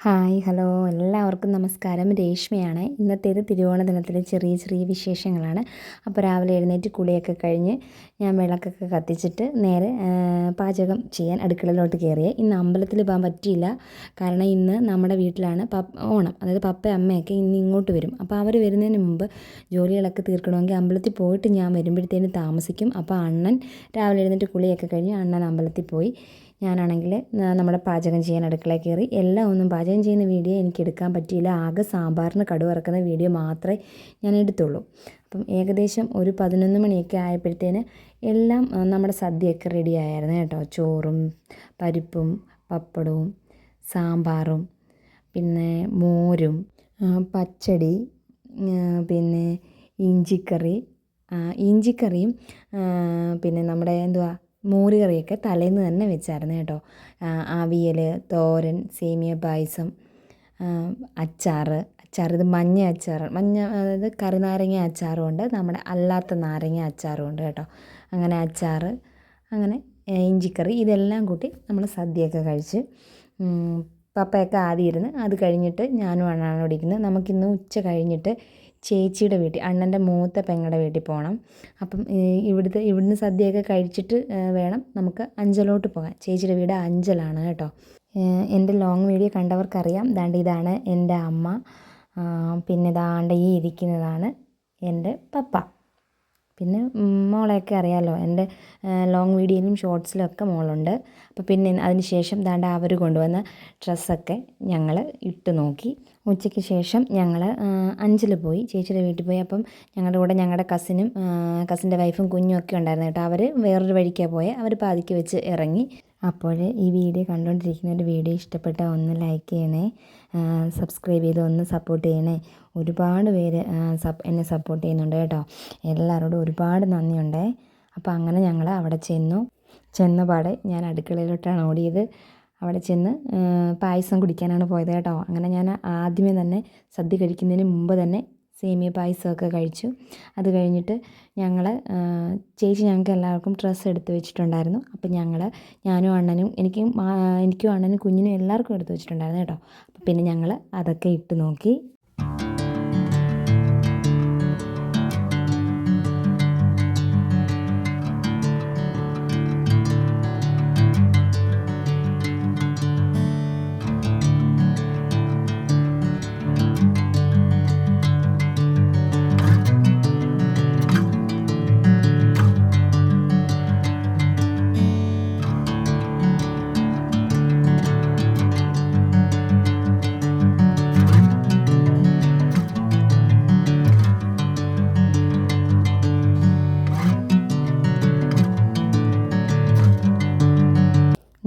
Hi hello എല്ലാവർക്കും നമസ്കാരം. രേഷ്മയാണ്. ഇന്നത്തേത് തിരുവോണ ദിനത്തിലെ ചെറിയ ചെറിയ വിശേഷങ്ങളാണ്. അപ്പോൾ രാവിലെ എഴുന്നേറ്റ് കുളിയൊക്കെ കഴിഞ്ഞ് ഞാൻ വിളക്കൊക്കെ കത്തിച്ചിട്ട് നേരെ പാചകം ചെയ്യാൻ അടുക്കളയിലോട്ട് കയറിയേ. ഇന്ന് അമ്പലത്തിൽ പോകാൻ പറ്റിയില്ല. കാരണം ഇന്ന് നമ്മുടെ വീട്ടിലാണ് ഓണം. അതായത് പപ്പയും അമ്മയൊക്കെ ഇന്ന് ഇങ്ങോട്ട് വരും. അപ്പോൾ അവർ വരുന്നതിന് മുമ്പ് ജോലികളൊക്കെ തീർക്കണമെങ്കിൽ അമ്പലത്തിൽ പോയിട്ട് ഞാൻ വരുമ്പോഴത്തേന് താമസിക്കും. അപ്പോൾ അണ്ണൻ രാവിലെ എഴുന്നേറ്റ് കുളിയൊക്കെ കഴിഞ്ഞ് അണ്ണൻ അമ്പലത്തിൽ പോയി. ഞാനാണെങ്കിൽ നമ്മുടെ പാചകം ചെയ്യാൻ അടുക്കളയിൽ കയറി. എല്ലാം ഒന്നും പാചകം ചെയ്യുന്ന വീഡിയോ എനിക്ക് എടുക്കാൻ പറ്റിയില്ല. ആകെ സാമ്പാറിന് കടുക് വറുക്കുന്ന വീഡിയോ മാത്രമേ ഞാൻ എടുത്തുള്ളൂ. അപ്പം ഏകദേശം ഒരു 11 മണിയൊക്കെ ആയപ്പോഴത്തേന് എല്ലാം നമ്മുടെ സദ്യയൊക്കെ റെഡി ആയിരുന്നു കേട്ടോ. ചോറും പരിപ്പും പപ്പടവും സാമ്പാറും പിന്നെ മോരും പച്ചടി പിന്നെ ഇഞ്ചിക്കറിയും പിന്നെ നമ്മുടെ മോര് കറിയൊക്കെ തലേന്ന് തന്നെ വെച്ചായിരുന്നു കേട്ടോ. അവിയൽ, തോരൻ, സേമിയ പായസം, അച്ചാർ ഇത് മഞ്ഞ അച്ചാർ, അതായത് കറിനാരങ്ങ അച്ചാറും ഉണ്ട്, നമ്മുടെ അല്ലാത്ത നാരങ്ങ അച്ചാറും ഉണ്ട് കേട്ടോ. അങ്ങനെ അച്ചാർ, അങ്ങനെ ഇഞ്ചിക്കറി, ഇതെല്ലാം കൂട്ടി നമ്മൾ സദ്യയൊക്കെ കഴിച്ച് പപ്പയൊക്കെ ആദ്യം ഇരുന്ന് അത് കഴിഞ്ഞിട്ട് ഞാനും അണ്ണനാണ് ഇരിക്കുന്നത്. നമുക്കിന്ന് ഉച്ച കഴിഞ്ഞിട്ട് ചേച്ചിയുടെ വീട്ടിൽ, അണ്ണൻ്റെ മൂത്ത പെങ്ങളുടെ വീട്ടിൽ പോകണം. അപ്പം ഇവിടുന്ന് സദ്യയൊക്കെ കഴിച്ചിട്ട് വേണം നമുക്ക് അഞ്ചലോട്ട് പോകാൻ. ചേച്ചിയുടെ വീട് അഞ്ചലാണ് കേട്ടോ. എൻ്റെ ലോങ് വീഡിയോ കണ്ടവർക്കറിയാം. ഇതാണ് എൻ്റെ അമ്മ. പിന്നെ ഈ ഇരിക്കുന്നതാണ് എൻ്റെ പപ്പ. പിന്നെ മോളെയൊക്കെ അറിയാമല്ലോ, എൻ്റെ ലോങ് വീഡിയോയിലും ഷോർട്സിലും ഒക്കെ മോളുണ്ട്. അപ്പോൾ പിന്നെ അതിന് ശേഷം അവർ കൊണ്ടുവന്ന ഡ്രസ്സൊക്കെ ഞങ്ങൾ ഇട്ട് നോക്കി. ഉച്ചയ്ക്ക് ശേഷം ഞങ്ങൾ അഞ്ചൽ പോയി, ചേച്ചിയുടെ വീട്ടിൽ പോയി. അപ്പം ഞങ്ങളുടെ കൂടെ ഞങ്ങളുടെ കസിൻ്റെ വൈഫും കുഞ്ഞും ഒക്കെ ഉണ്ടായിരുന്നു കേട്ടോ. അവർ വേറൊരു വഴിക്കാണ് പോയത്. അവർ പാതിക്ക് വെച്ച് ഇറങ്ങി. അപ്പോൾ ഈ വീഡിയോ കണ്ടുകൊണ്ടിരിക്കുന്നവരുടെ വീഡിയോ ഇഷ്ടപ്പെട്ടാൽ ഒന്ന് ലൈക്ക് ചെയ്യണേ, സബ്സ്ക്രൈബ് ചെയ്ത് ഒന്ന് സപ്പോർട്ട് ചെയ്യണേ. ഒരുപാട് പേര് എന്നെ സപ്പോർട്ട് ചെയ്യുന്നുണ്ട് കേട്ടോ. എല്ലാവരോടും ഒരുപാട് നന്ദിയുണ്ടേ. അപ്പോൾ അങ്ങനെ ഞങ്ങൾ അവിടെ ചെന്നപാടെ ഞാൻ അടുക്കളയിലോട്ടാണ് ഓടിയത്. അവിടെ ചെന്ന് പായസം കുടിക്കാനാണ് പോയത് കേട്ടോ. അങ്ങനെ ഞാൻ ആദ്യമേ തന്നെ സദ്യ കഴിക്കുന്നതിന് മുമ്പ് തന്നെ സേമിയ പായസമൊക്കെ കഴിച്ചു. അത് കഴിഞ്ഞിട്ട് ചേച്ചി ഞങ്ങൾക്ക് എല്ലാവർക്കും ഡ്രസ്സ് എടുത്ത് വെച്ചിട്ടുണ്ടായിരുന്നു. അപ്പം ഞാനും അണ്ണനും എനിക്കും അണ്ണനും കുഞ്ഞിനും എല്ലാവർക്കും എടുത്ത് വെച്ചിട്ടുണ്ടായിരുന്നു കേട്ടോ. അപ്പം പിന്നെ ഞങ്ങൾ അതൊക്കെ ഇട്ട് നോക്കി.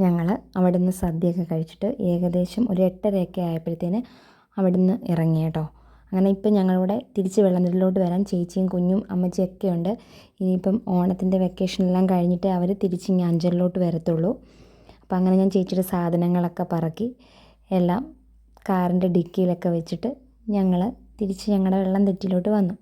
ഞങ്ങൾ അവിടെ നിന്ന് സദ്യയൊക്കെ കഴിച്ചിട്ട് ഏകദേശം ഒരു 8:30 ആയപ്പോഴത്തേന് അവിടെ നിന്ന് ഇറങ്ങി കേട്ടോ. അങ്ങനെ ഇപ്പം ഞങ്ങളിവിടെ തിരിച്ച് വെള്ളത്തിലോട്ട് വരാൻ ചേച്ചിയും കുഞ്ഞും അമ്മച്ചിയൊക്കെ ഉണ്ട്. ഇനിയിപ്പം ഓണത്തിൻ്റെ വെക്കേഷനെല്ലാം കഴിഞ്ഞിട്ട് അവർ തിരിച്ച് ഇങ്ങനെ അഞ്ചലിലോട്ട് വരത്തുള്ളൂ. അപ്പം അങ്ങനെ ഞാൻ ചേച്ചിയുടെ സാധനങ്ങളൊക്കെ പറക്കി എല്ലാം കാറിൻ്റെ ഡിക്കിയിലൊക്കെ വെച്ചിട്ട് ഞങ്ങൾ തിരിച്ച് ഞങ്ങളുടെ വെള്ളം തെറ്റിലോട്ട് വന്നു.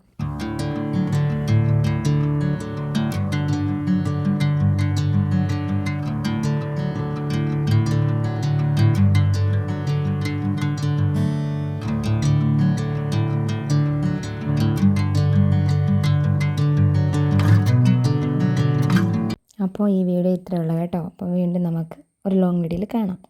അപ്പോൾ ഈ വീഡിയോ ഇത്രയേ ഉള്ളൂ കേട്ടോ. അപ്പോൾ വീണ്ടും നമുക്ക് ഒരു ലോങ് വീഡിയോയിൽ കാണാം.